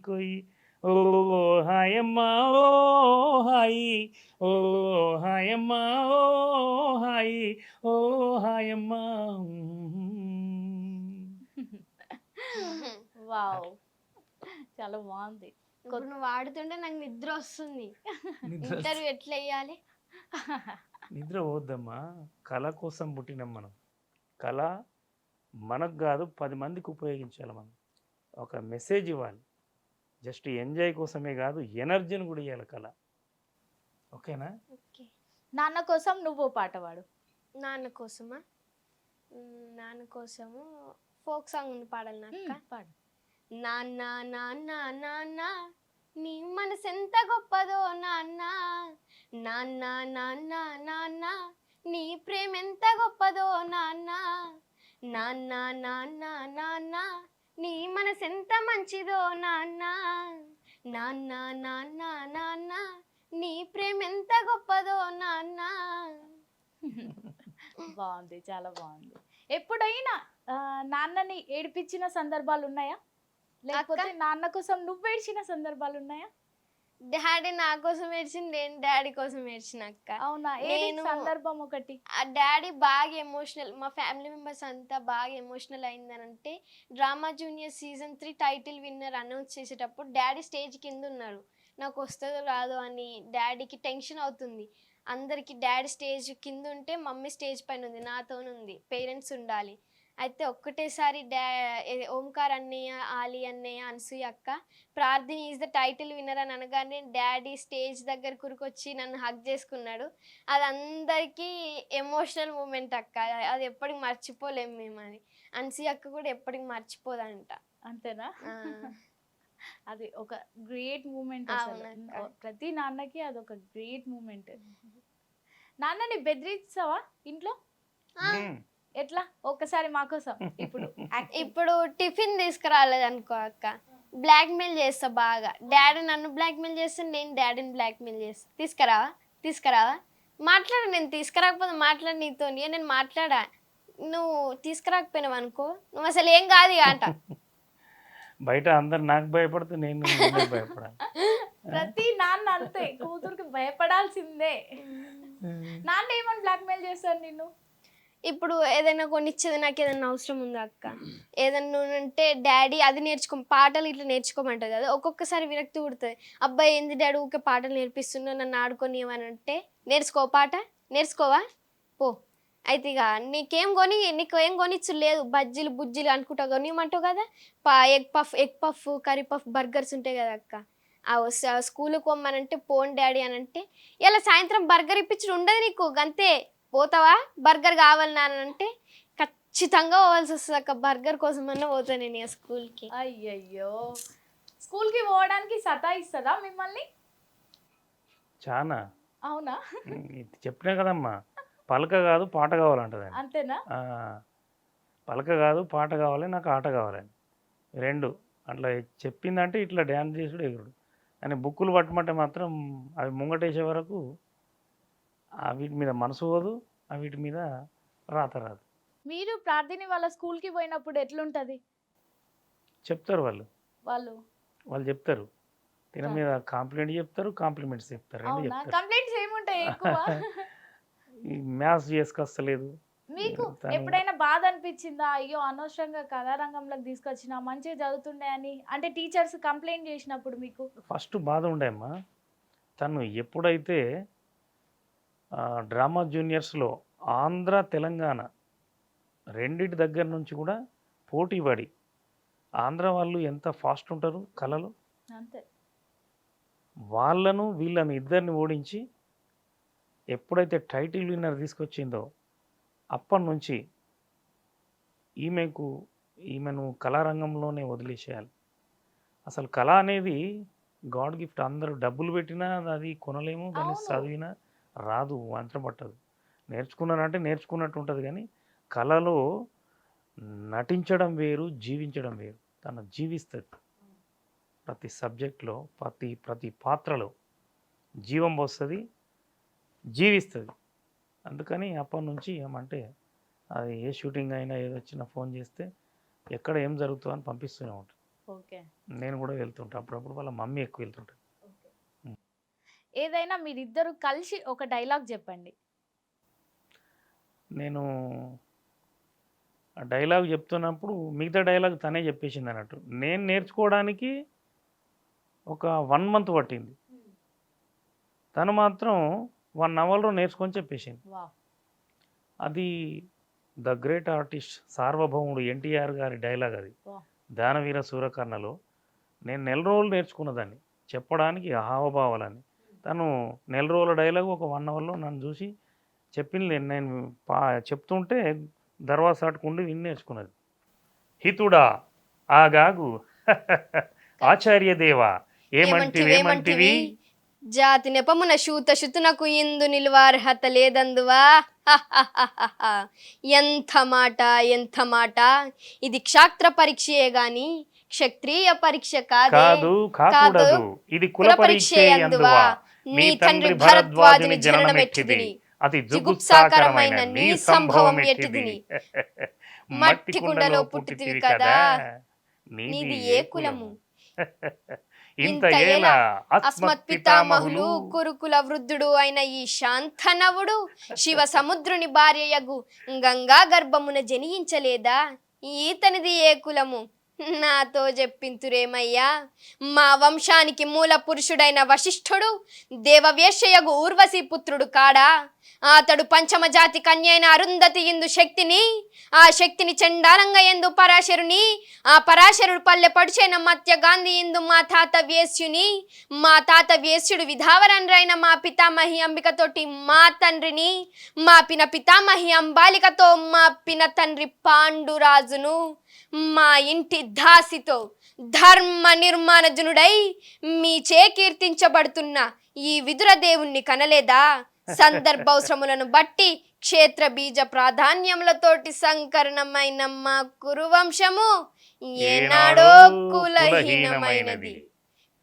కొయ్యి, ఓ హాయమ్మ ఓ హాయి, ఓ హాయమ్మ ఓ హాయి, ఓ హాయమ్మ. వావ్ చాలా బాగుంది. ఇప్పుడు నువ్వు వాడుతుంటే నాకు నిద్ర వస్తుంది. ఇంటర్వ్యూ ఎట్లా వేయాలి? నిద్ర పోద్దమ్మా, కళ కోసం పుట్టినాం మనం. కళ మనకు కాదు 10 మందికి ఉపయోగించాలి. మనం ఒక మెసేజ్ ఇవ్వాలి. జస్ట్ ఎంజాయ్ కోసమే కాదు, ఎనర్జీని కూడా ఇవ్వాలి కళ. ఓకేనా? ఓకే. నాన్న కోసం నువ్వు పాట పాడు. నాన్న కోసమా? నాన్న కోసము ఫోక్ సాంగ్ ఉంది, పాడాలి నాకు. పాడు. నాన్న నాన్న నాన్న నీ మనసు ఎంత గొప్పదో నాన్న, నాన్న నాన్న నాన్న నీ ప్రేమ ఎంత గొప్పదో నాన్న, నాన్న నాన్న నాన్న నీ మనసు ఎంత మంచిదో నాన్న, నాన్న నాన్న నాన్న నీ ప్రేమ ఎంత గొప్పదో నాన్న. బాగుంది, చాలా బాగుంది. ఎప్పుడైనా నాన్నని ఏడిపించిన సందర్భాలు ఉన్నాయా, లేకపోతే నాన్న కోసం నువ్వు ఏడ్చిన సందర్భాలు ఉన్నాయా? డాడీ నా కోసం ఏడ్చింది, నేను డాడీ కోసం ఏడ్చిన అక్క. అవునా? ఏది నేను- సందర్భం ఒకటి? ఆ డాడీ బాగా ఎమోషనల్, మా ఫ్యామిలీ మెంబర్స్ అంతా బాగా ఎమోషనల్ అయిందనంటే drama junior season 3 title winner announce చేసేటప్పుడు డాడీ స్టేజ్ కింద ఉన్నారు. నాకు వస్తుందో రాదో అని డాడీకి టెన్షన్ అవుతుంది. అందరికి డాడీ స్టేజ్ కింద ఉంటే మమ్మీ స్టేజ్ పైన ఉంది, నాతోనుంది, పేరెంట్స్ ఉండాలి. అయితే ఒక్కటేసారి ఓంకార్ అన్నయ్య, ఆలి అన్నయ్య, అనసూయ అక్క ప్రార్థన ఈజ్ ద టైటిల్ విన్నర్ అని అనగానే డాడీ స్టేజ్ దగ్గర కురికొచ్చి నన్ను హగ్ చేసుకున్నాడు. అది అందరికీ ఎమోషనల్ మూమెంట్ అక్క. అది ఎప్పటికి మర్చిపోలేము మేము. అది అనసూయ అక్క కూడా ఎప్పటికి మర్చిపోదంట. అంతేనా? ఆ. అది ఒక గ్రేట్ మూమెంట్. అవునక్క. ప్రతి నాన్నకి అది ఒక గ్రేట్ మూమెంట్. నాన్నని బెదిరించావా ఇంట్లో? ఉమ్. ఎట్లా? ఒక్కసారి మా కోసం ఇప్పుడు ఇప్పుడు టిఫిన్ తీసుకురాలేదు అనుకో అక్క, బ్లాక్మెయిల్ చేస్తా బాగా. డాడీ నన్ను బ్లాక్మెయిల్ చేస్తాను, నేను డాడీని బ్లాక్మెయిల్ చేస్తా. తీసుకురావా మాట్లాడు, నేను తీసుకురాకపోతే మాట్లాడు నీతో. నేను మాట్లాడా, నువ్వు తీసుకురాకపోయినావు అనుకో నువ్వు అసలు ఏం కాదు ఇక అంట. బయట అందరు నాకు భయపడితే నేను నీకు భయపడాలి. ప్రతి నాన్న అంతే, కూతురికి భయపడాల్సిందే. నాన్న ఏమని బ్లాక్మెయిల్ చేస్తారు నిన్ను? ఇప్పుడు ఏదైనా కొనిచ్చేది, నాకు ఏదైనా అవసరం ఉందా అక్క, ఏదైనా అంటే డాడీ అది పాటలు ఇట్లా నేర్చుకోమంటుంది కదా. ఒక్కొక్కసారి విరక్తి పుడుతుంది, అబ్బాయి ఏంది డాడీ ఊకే పాటలు నేర్పిస్తున్నా, నన్ను ఆడుకొని అని అంటే, నేర్చుకోవా పో. అయితే ఇక నీకు ఏం కొనిచ్చు లేదు, బజ్జీలు బుజ్జీలు అనుకుంటా కొనియమంటావు కదా. Egg puff curry puff burgers ఉంటాయి కదా అక్క, ఆ స్కూల్కి పోమ్మనంటే పోన్ డాడీ అని అంటే, ఇలా సాయంత్రం బర్గర్ ఇప్పించడం ఉండదు నీకు, గంతే. పోతావా బర్గర్ కావాలి అంటే ఖచ్చితంగా పోవాల్సి వస్తుంది అక్క. బర్గర్ కోసం అన్నా పోతాను నేను ఇక స్కూల్కి. అయ్యయ్యో, స్కూల్కి పోవడానికి సతాయిస్తుందా మిమ్మల్ని? చాలా. అవునా? ఇది చెప్పినా కదమ్మా, పలక కాదు పాట కావాలంటది. అంతేనా? పలక కాదు పాట కావాలి, నాకు ఆట కావాలని రెండు. అట్లా చెప్పిందంటే ఇట్లా డ్యాన్స్ చేసుడు ఎగురుడు. అని బుక్కులు పట్టమంటే మాత్రం అవి ముంగటేసే వరకు వీటి మీద మనసు పోదు, వీటి మీద రాత రాదు. మీరు ప్రార్థన వాళ్ళ స్కూల్కి పోయినప్పుడు ఎట్లుంటది? చెప్తారు వాళ్ళు చెప్తారు తిన మీద కాంప్లిమెంట్ చెప్తారు, కాంప్లిమెంట్స్ చెప్తారు, రెండు అవునా? చెప్తారు. కంప్లైంట్స్ ఏముంటాయి ఎక్కువ? ఈ మ్యాథ్స్ చేసుకొస్తలేదు. మీకు ఎప్పుడైనా బాధ అనిపించిందా? అయ్యో అనవసరంగా కళారంగంలోకి తీసుకొచ్చిన, మంచిగా చదువుతుండే అని, అంటే టీచర్స్ కంప్లైంట్ చేసినప్పుడు మీకు? ఫస్ట్ బాధ ఉండేమ్మా. తను ఎప్పుడైతే డ్రామా జూనియర్స్లో ఆంధ్ర తెలంగాణ రెండింటి దగ్గర నుంచి కూడా పోటీ పడి, ఆంధ్ర వాళ్ళు ఎంత ఫాస్ట్ ఉంటారు కళలు, అంతే. వాళ్ళను వీళ్ళను ఇద్దరిని ఓడించి ఎప్పుడైతే టైటిల్ విన్నర్ తీసుకొచ్చిందో అప్పటి నుంచి ఈమెను కళారంగంలోనే వదిలేసేయాలి. అసలు కళ అనేది గాడ్ గిఫ్ట్. అందరూ డబ్బులు పెట్టినా అది కొనలేము, దాన్ని అవును. చదివినా రాదు, మంత్రం పట్టదు. నేర్చుకున్నానంటే నేర్చుకున్నట్టు ఉంటుంది, కానీ కళలో నటించడం వేరు, జీవించడం వేరు. తను జీవిస్తుంది ప్రతి సబ్జెక్ట్లో, ప్రతి పాత్రలో జీవం వస్తుంది, జీవిస్తుంది. అందుకని అప్పటి నుంచి ఏమంటే అది ఏ షూటింగ్ అయినా ఏదో వచ్చినా ఫోన్ చేస్తే ఎక్కడ ఏం జరుగుతుందో అని పంపిస్తూనే ఉంటాను. ఓకే. నేను కూడా వెళ్తుంటాను, అప్పుడప్పుడు వాళ్ళ మమ్మీ ఎక్కువ వెళ్తుంటాను. ఏదైనా మీరిద్దరు కలిసి ఒక డైలాగ్ చెప్పండి. నేను ఆ డైలాగ్ చెప్తున్నప్పుడు మిగతా డైలాగ్ తనే చెప్పేసింది అన్నట్టు. నేను నేర్చుకోవడానికి ఒక 1 month పట్టింది, తను మాత్రం 1 hourలో నేర్చుకొని చెప్పేసింది. అది ద గ్రేట్ ఆర్టిస్ట్ సార్వభౌముడు ఎన్టీఆర్ గారి డైలాగ్ అది. దానవీర సూరకర్ణలో నేను 4 రోజులు నేర్చుకున్నదాన్ని చెప్పడానికి, హావభావాలని. తను 4 రోజుల డైలాగ్ ఒక 1 hourలో నన్ను చూసి చెప్పింది. నేను చెప్తుంటే దర్వాసాటుకుండి విని నేర్చుకున్నది. హితుడా ఆగాగు ఆచార్యదేవా ఏమంటివి జాతి నెపమున శూతునకు ఇందు నిలువార్హత లేదందువా. ఎంత మాట ఇది క్షాత్ర పరీక్షయే గాని క్షత్రియ పరీక్ష కాదు, కాకూడదు. ఇది కుల పరీక్షే అందువా. నీ తండ్రి భరద్వాజుని జననం ఎట్టిది, అతి జుగుప్సాకరమైన నీ సంభవం ఎట్టిది. మట్టి కుండలో పుట్టితివి కదా, నీది ఏ కులము. ఇంత ఏల అస్మత్ పితామహులు కురుకుల వృద్ధుడు అయిన ఈ శాంతనవుడు శివ సముద్రుని భార్యయగు గంగా గర్భమున జనించలేదా? ఈతనిది ఏ కులము? నాతో చెప్పింతురేమయ్యా. మా వంశానికి మూల పురుషుడైన వశిష్ఠుడు దేవవేశ్యయగు ఊర్వశీ పుత్రుడు కాడా? అతడు పంచమజాతి కన్య అయిన అరుంధతి ఇందు శక్తిని, ఆ శక్తిని చండాలంగా ఎందు పరాశరుని, ఆ పరాశరుడు పల్లె పడుచైన మత్య గాంధీ ఇందు మా తాత వేశ్యుని, మా తాత వేశ్యుడు విధావరండ్రైన మా పితామహి అంబికతోటి మా తండ్రిని, మా పిన పితామహి అంబాలికతో మా పిన తండ్రి పాండురాజును, మా ఇంటి దాసితో ధర్మ నిర్మాణజనుడై మీ చే కీర్తించబడుతున్న ఈ విదుర దేవుణ్ణి కనలేదా? సందర్భావసరములను బట్టి క్షేత్ర బీజ ప్రాధాన్యములతోటి సంకరణమైన మా కురువంశము ఏనాడో కులహీనమైనది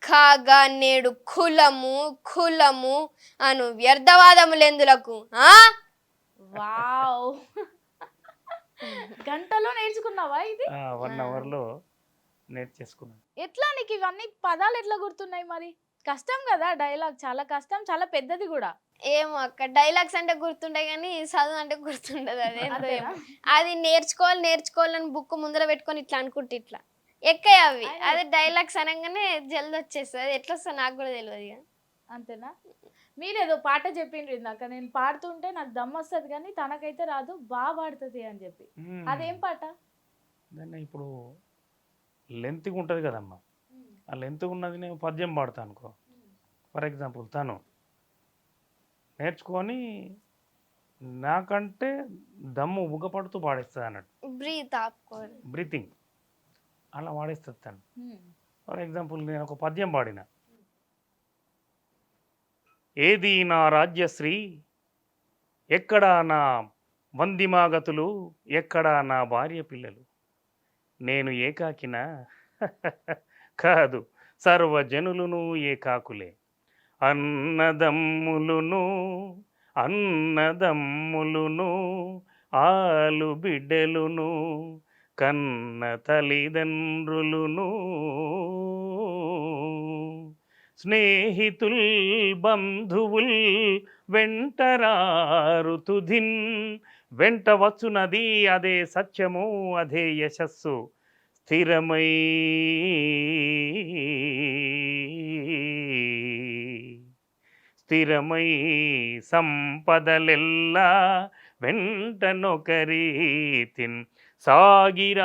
కాగా నేడు కులము కులము అను వ్యర్థవాదములెందులకు? వావ్, గంటలో నేర్చుకున్నావా ఇది? 1 అవర్లో నేర్చేసుకున్నాను. ఎట్లా నీకు ఇవన్నీ పదాలు ఎట్లా గుర్తున్నాయి మరి? కష్టం కదా డైలాగ్, చాలా కష్టం, చాలా పెద్దది కూడా. ఏమో అక్క, డైలాగ్స్ అంటే గుర్తుండే కానీ చదువు అంటే గుర్తుండదు. అంతేనా? అది నేర్చుకోవాలని బుక్ ముందర పెట్టుకొని ఇట్లా అనుకుంటే ఇట్లా ఎక్కాయి అవి. అదే డైలాగ్స్ అనగానే జల్ది వచ్చేస్తుంది. అది ఎట్లా వస్తుంది నాకు కూడా తెలియదు ఇక. అంతేనా? మీరేదో పాట చెప్పిండ్రు ఇందాక, నేను పాడుతుంటే నాకు దమ్ వస్తుంది కానీ తనకైతే రాదు, బాగా పాడుతుంది అని చెప్పి. అదేం పాట? దాన్ని ఇప్పుడు లెంత్గా ఉంటుంది కదమ్మా, ఆ లెంత్గా ఉన్నది నేను పద్యం పాడతాను అనుకో. ఫర్ ఎగ్జాంపుల్ తను నేర్చుకొని నాకంటే దమ్ము ఉగపడుతూ పాడేస్తుంది అన్నట్టు, బ్రీతింగ్ అలా వాడేస్తుంది తను. ఫర్ ఎగ్జాంపుల్ నేను ఒక పద్యం పాడిన, ఏది నా రాజ్యశ్రీ, ఎక్కడా నా వందిమాగతులు, ఎక్కడా నా భార్య పిల్లలు, నేను ఏకాకినా కాదు సర్వజనులును ఏకాకులే, అన్నదమ్ములును ఆలు బిడ్డలును కన్న తల్లిదండ్రులును స్నేహితుల్ బంధువుల్ వెంటరారు తుధిన్, వెంట వచ్చునది అదే సత్యము, అదే యశస్సు, స్థిరమై సంపదలెల్లా వెంటనొకరీతిన్ సాగిరావు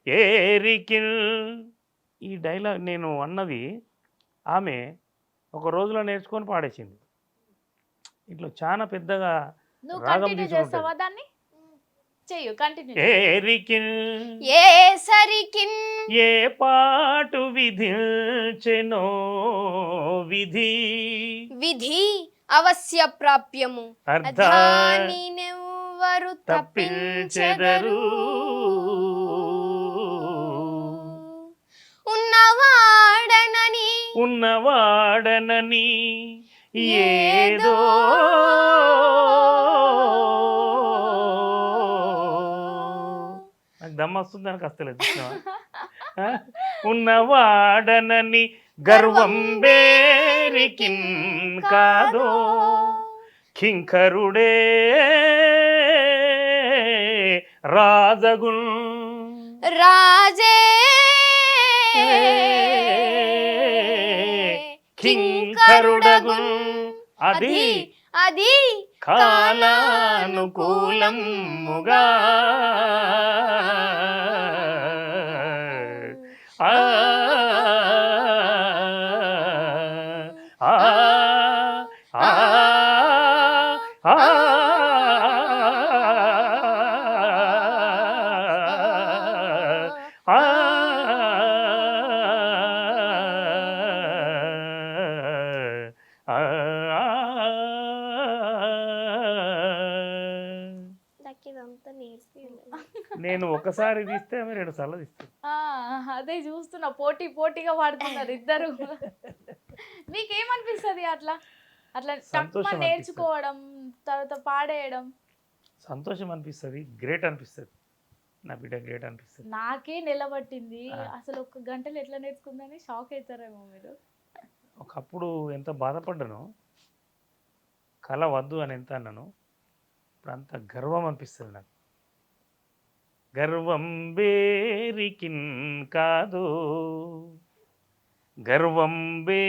ఏరికిల్. ఈ డైలాగ్ నేను అన్నది ఆమె ఒక రోజులో నేర్చుకొని పాడేసింది. ఇట్లా చాలా పెద్దగా రాగం చేస్తావా దాన్ని? చెయ్యు, కంటిన్యూ. ఏరికిన్ ఏ సరికిన్ ఏ పాటు విధించెనో విధి, విధి అవశ్య ప్రాప్యము అర్థానినెవ్వరు తప్పించెదరు, ఉన్నవాడనని ఏదో నాకు దమ్మ వస్తుంది, దానికి వస్తలేదు. ఉన్నవాడనని గర్వం బేరికిన్ కాదో, కింకరుడే రాజగున్ రాజే కింకరుడగున్, అది అది కాలానుకూలముగా నేను ఒకసారి తీస్తే ఆమె 2 సార్లు తీస్తే. అదే చూస్తున్నా, పోటీగా పాడుతున్నారు ఇద్దరు. మీకేమనిపిస్తుంది అట్లా తక్కువ నేర్చుకోవడం తర్వాత పాడేయడం? సంతోషం అనిపిస్తుంది, గ్రేట్ అనిపిస్తుంది. నా బిడ్డ గ్రేట్ అనిపిస్తుంది. నాకే నిలబట్టింది. ఆ. అసలు ఒక్క గంటలో ఎట్లా నేర్చుకుందని షాక్ అవుతారేమో మీరు. ఒకప్పుడు ఎంత బాధపడ్డానో, కళ వద్దు అని ఎంత అన్నాను, ఇప్పుడు అంత గర్వం అనిపిస్తుంది నాకు. గర్వం బేరికిన్ కాదు, గర్వం బే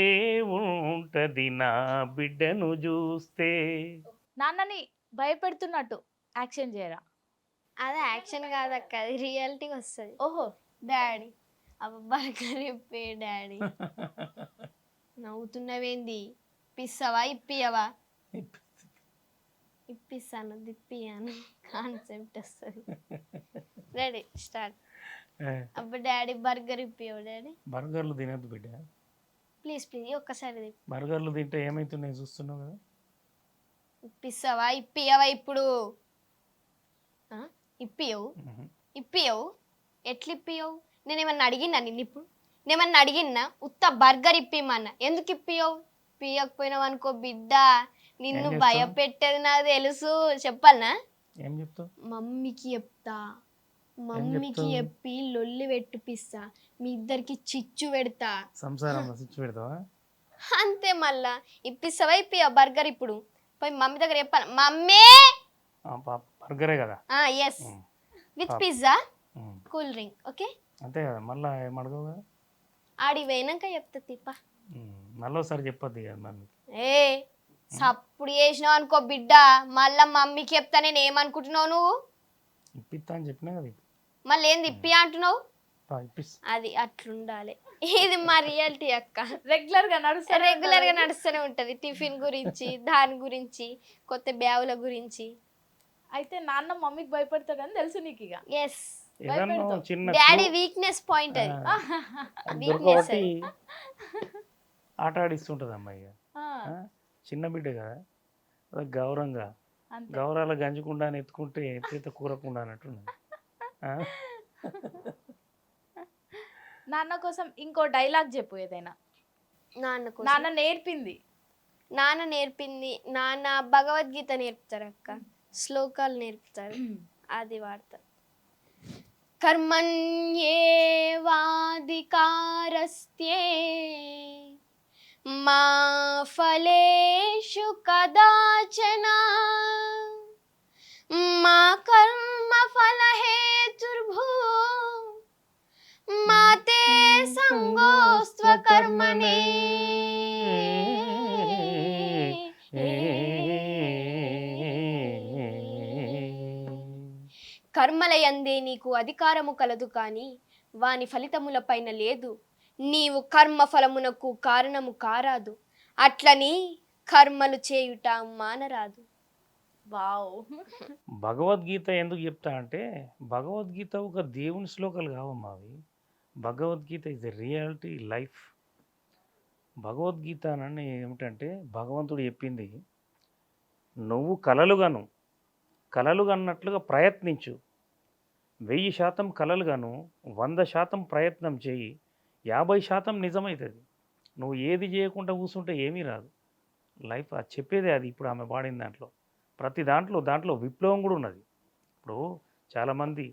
ఉంటది నా బిడ్డను చూస్తే. నాన్నని భయపెడుతున్నట్టు యాక్షన్ చేయరా? అదే యాక్షన్ కాదక్క, అది రియాలిటీగా వస్తుంది. ఓహో, డాడీ బర్గర్ ఇప్పే డాడీ. నవ్వుతున్నవేంది? ఇప్పిస్తావా ఇప్పియవా? ఇప్పిస్తాను దిప్పియాను కాన్సెప్ట్ వస్తుంది. Ready start. అబ్బా డాడీ బర్గర్ ఇప్పియవు డాడీ. బర్గర్లు తినద్దు బిడ్డ. ప్లీజ్ ప్లీజ్ ఒక్కసారి బర్గర్లు తింటే ఏమవుతున్నాయి చూస్తున్నావు కదా. ఇప్పిస్తావా ఇప్పియవా ఇప్పుడు? ఇప్పియవు ఇప్పియవు ఎట్లా ఇప్పియవు? నేనేమన్నా అడిగినా నిన్ను ఇప్పుడు? నేమన్నా అడిగినా? ఉత్త బర్గర్ ఇప్పిమన్నా, ఎందుకు ఇప్పియవు? ఇప్పియకపోయినావు అనుకో బిడ్డ, నిన్ను ఏం చేస్తావు? భయపెట్టేది నాకు తెలుసు. చెప్పాలనా? ఏం చెప్తావు? మమ్మీకి చెప్తా, మమ్మీకి చెప్తావు? చెప్పి లొల్లి పెట్టిపిస్తా, మీ ఇద్దరికి చిచ్చు పెడతా. సంసారంలో స్విచ్ పెడతావా? అంతే. మళ్ళా ఇప్పిస్తావా ఇప్పియా బర్గర్? ఇప్పుడు పోయి మమ్మీ దగ్గర చెప్పాలి, మమ్మీ బర్గరే కదా. Yes with pizza um. Cool drink okay. అంతే కదా, మళ్ళీ ఏమడగవు కదా. ఆడి పోయినాక చెప్తా తిప్ప. మళ్ళీ ఒకసారి చెప్పొద్దు కదా మమ్మీ. ఏ సప్పుడు చేసినావు అనుకో బిడ్డ, మళ్ళా మమ్మీకి చెప్తా. నేను ఏమనుకుంటున్నావు నువ్వు? ఇప్పిస్తా అని చెప్పినా కదా. మళ్ళీ ఏంది ఇప్పి అంటున్నావు? ఇప్పిస్తా. అది అట్లుండాలి. ఇది మా రియాలిటీ అక్క. రెగ్యులర్ గా నడుస్తా రెగ్యులర్ గా నడుస్తూనే ఉంటది. టిఫిన్ గురించి, దాని గురించి, కొత్త బ్యాగుల గురించి. అయితే నాన్న మమ్మీకి భయపడతాడని తెలుసు నీకు ఇక. ఎస్, ఏదన్నా చిన్న డాడీ వీక్నెస్ పాయింట్ అది. దొరకబట్టి ఆట ఆడిస్తుంటుంది అమ్మాయి. ఆ, చిన్న బిడ్డ కదా, అది గౌరవంగా అంతే. గౌరవాలు గంజకుండా ఎత్తుకుంటే ఎత్తితే కూరకుండా అన్నట్టున్నది. నాన్న కోసం ఇంకో డైలాగ్ చెప్పు ఏదైనా. నాన్న కోసం నాన్న నేర్పింది. నాన్న నేర్పింది, నాన్న భగవద్గీత నేర్పుతారు అక్క, శ్లోకాలు నేర్పుతారు, అది వాడతారు. కర్మణ్యేవాధికారస్తే మా ఫలేషు కదాచన మా కర్మ ఫలహేతుర్భూ మాతే సంగోస్త్వ కర్మణే. కర్మలయందే నీకు అధికారము కలదు కానీ వాని ఫలితములపైన లేదు. నీవు కర్మ ఫలమునకు కారణము కారాదు, అట్లని కర్మలు చేయుట మానరాదు. వావ్. భగవద్గీత ఎందుకు చెప్తా అంటే, భగవద్గీత ఒక దేవుని శ్లోకాలు కావమ్మా అవి. Bhagavad Gita is a reality life. Bhagavad Gita అని ఏమిటంటే, భగవంతుడు చెప్పింది, నువ్వు కలలు కన్నట్లుగా ప్రయత్నించు. 1000% కలలు గాను, 100% ప్రయత్నం చేయి, 50% నిజమవుతుంది. నువ్వు ఏది చేయకుండా కూర్చుంటే ఏమీ రాదు. లైఫ్ అది చెప్పేదే అది. ఇప్పుడు ఆమె పాడిన ప్రతి దాంట్లో విప్లవం కూడా ఉన్నది. ఇప్పుడు చాలామంది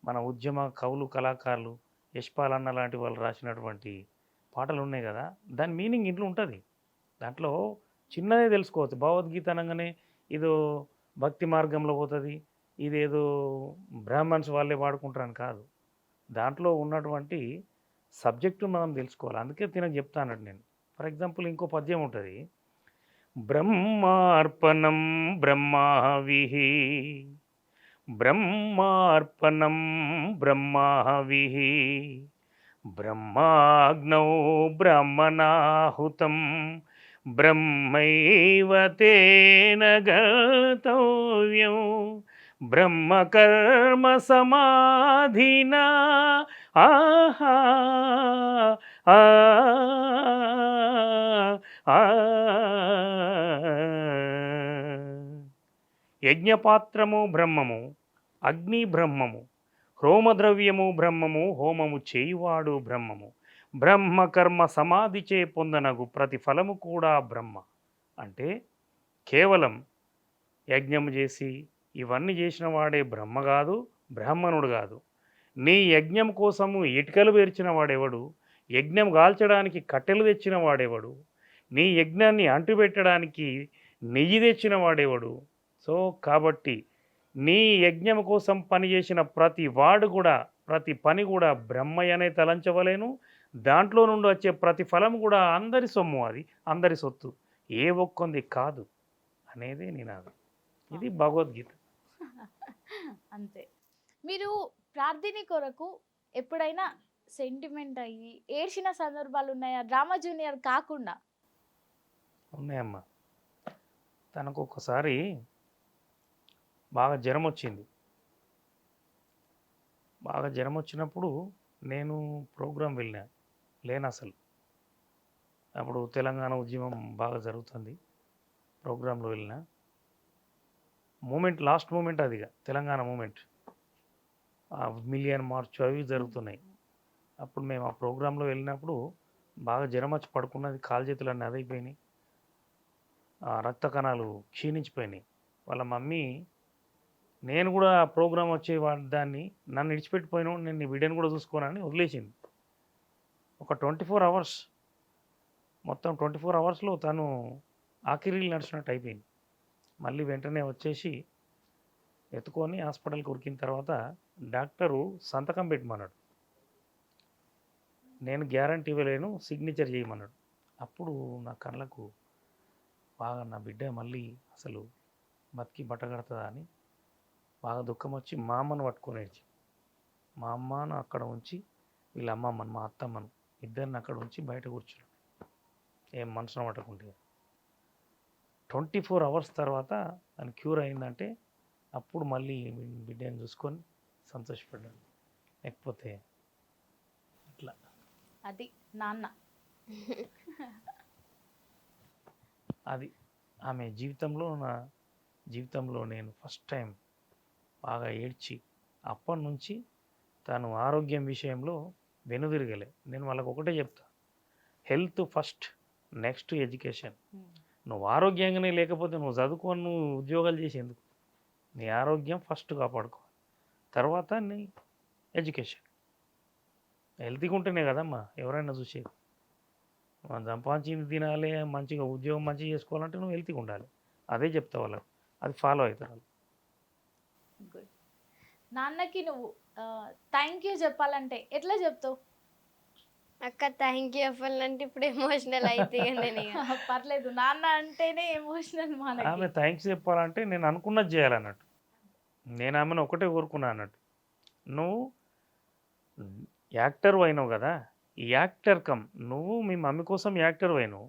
మన ఉద్యమ కవులు, కళాకారులు, యశ్పాల్ అన్న లాంటి వాళ్ళు రాసినటువంటి పాటలు ఉన్నాయి కదా, దాని మీనింగ్ ఇంట్లో ఉంటుంది. దాంట్లో చిన్నదే తెలుసుకోవచ్చు. భగవద్గీత అనగానే ఇదో భక్తి మార్గంలో పోతుంది, ఇదేదో బ్రాహ్మణ్స్ వాళ్ళే వాడుకుంటారని కాదు. దాంట్లో ఉన్నటువంటి సబ్జెక్టు మనం తెలుసుకోవాలి. అందుకే తినకు చెప్తానండి నేను. ఫర్ ఎగ్జాంపుల్ ఇంకో పద్యం ఉంటుంది, బ్రహ్మార్పణం బ్రహ్మావిః, బ్రహ్మార్పణం బ్రహ్మావిః, బ్రహ్మాగ్నౌ బ్రహ్మణాహుతం, బ్రహ్మైవ తేన గతవ్యం, బ్రహ్మకర్మ సమాధినా. ఆహా ఆ యజ్ఞపాత్రము బ్రహ్మము, అగ్ని బ్రహ్మము, హోమద్రవ్యము బ్రహ్మము, హోమము చేయువాడు బ్రహ్మము, బ్రహ్మకర్మ సమాధిచే పొందనగు ప్రతిఫలము కూడా బ్రహ్మ. అంటే కేవలం యజ్ఞం చేసి ఇవన్నీ చేసిన వాడే బ్రహ్మ కాదు, బ్రాహ్మణుడు కాదు. నీ యజ్ఞం కోసము ఇటుకలు పేర్చిన వాడెవడు, యజ్ఞం కాల్చడానికి కట్టెలు తెచ్చిన వాడెవడు, నీ యజ్ఞాన్ని అంటుపెట్టడానికి నెయ్యి తెచ్చిన వాడెవడు. సో కాబట్టి నీ యజ్ఞం కోసం పనిచేసిన ప్రతి వాడు కూడా, ప్రతి పని కూడా బ్రహ్మయ్యనే తలంచవలేను. దాంట్లో నుండి వచ్చే ప్రతి ఫలం కూడా అందరి సొమ్ము, అది అందరి సొత్తు, ఏ ఒక్కొంది కాదు అనేది నినాదం. ఇది భగవద్గీత. అంతే. మీరు ప్రార్థన కొరకు ఎప్పుడైనా సెంటిమెంట్ అయ్యి ఏడ్చిన సందర్భాలు ఉన్నాయా? డ్రామా జూనియర్ కాకుండా. ఉన్నాయమ్మా. తనకు ఒకసారి బాగా జ్వరం వచ్చింది. బాగా జ్వరం వచ్చినప్పుడు నేను ప్రోగ్రాం లేను అసలు. అప్పుడు తెలంగాణ ఉద్యమం బాగా జరుగుతుంది. ప్రోగ్రాంలో వెళ్ళిన మూమెంట్, లాస్ట్ మూమెంట్ అదిగా తెలంగాణ మూమెంట్, మిలియన్ మార్చ్ అవి జరుగుతున్నాయి. అప్పుడు మేము ఆ ప్రోగ్రాంలో వెళ్ళినప్పుడు బాగా జ్వరం వచ్చి పడుకున్నది, కాలు చేతులు అన్నీ అదైపోయినాయి, రక్త కణాలు క్షీణించిపోయినాయి. వాళ్ళ మమ్మీ నేను కూడా ప్రోగ్రాం వచ్చే దాన్ని నన్ను విడిచిపెట్టిపోయినా నేను నీ బిడ్డను కూడా చూసుకోనని వదిలేసింది. ఒక 24 అవర్స్, మొత్తం 24 అవర్స్లో తను ఆఖరిలు నడిచినట్టు అయిపోయింది. మళ్ళీ వెంటనే వచ్చేసి ఎత్తుకొని హాస్పిటల్కి ఉరికిన తర్వాత డాక్టరు సంతకం పెట్టమన్నాడు. నేను గ్యారంటీ ఇవ్వలేను, సిగ్నేచర్ చేయమన్నాడు. అప్పుడు నా కళ్ళకు బాగా నా బిడ్డ మళ్ళీ అసలు బతికి బట్టగడుతుందా అని బాగా దుఃఖం వచ్చి మా అమ్మను పట్టుకొని ఏడ్చి, మా అమ్మను అక్కడ ఉంచి వీళ్ళ అమ్మమ్మను, మా అత్తమ్మను ఇద్దరిని అక్కడ ఉంచి బయట కూర్చున్నాడు, ఏం మనసును పట్టకుంటే. 24 అవర్స్ తర్వాత దాని క్యూర్ అయిందంటే అప్పుడు మళ్ళీ బిడ్డని చూసుకొని సంతోషపడ్డాను. లేకపోతే అట్లా అది నాన్న. అది ఆమె జీవితంలో, నా జీవితంలో నేను ఫస్ట్ టైం బాగా ఏడ్చి, అప్పటి నుంచి తను ఆరోగ్యం విషయంలో వెనుదిరగలే. నేను వాళ్ళకు ఒకటే చెప్తా, హెల్త్ ఫస్ట్, నెక్స్ట్ ఎడ్యుకేషన్. నువ్వు ఆరోగ్యంగానే లేకపోతే నువ్వు చదువుకొని నువ్వు ఉద్యోగాలు చేసేందుకు? నీ ఆరోగ్యం ఫస్ట్ కాపాడుకో, తర్వాత నీ ఎడ్యుకేషన్. హెల్తీగా ఉంటేనే కదమ్మా ఎవరైనా చూసేది. మనం సంపాదించింది తినాలి, మంచిగా ఉద్యోగం మంచిగా చేసుకోవాలంటే నువ్వు హెల్తీగా ఉండాలి. అదే చెప్తా వాళ్ళకు, అది ఫాలో అవుతారు. గుడ్. నాన్నకి నువ్వు థ్యాంక్ యూ చెప్పాలంటే ఎట్లా చెప్తావు? అక్క థ్యాంక్ యూ చెప్పాలంటే ఇప్పుడు ఎమోషనల్ అయితే నేను పర్లేదు, నాన్న అంటేనే ఎమోషనల్. ఆమె థ్యాంక్స్ చెప్పాలంటే నేను అనుకున్నది చేయాలన్నట్టు. నేను ఆమెను ఒకటే కోరుకున్నా అన్నట్టు, నువ్వు యాక్టర్ అయినావు కదా, ఈ యాక్టర్ కమ్, నువ్వు మీ మమ్మీ కోసం యాక్టర్ అయినావు,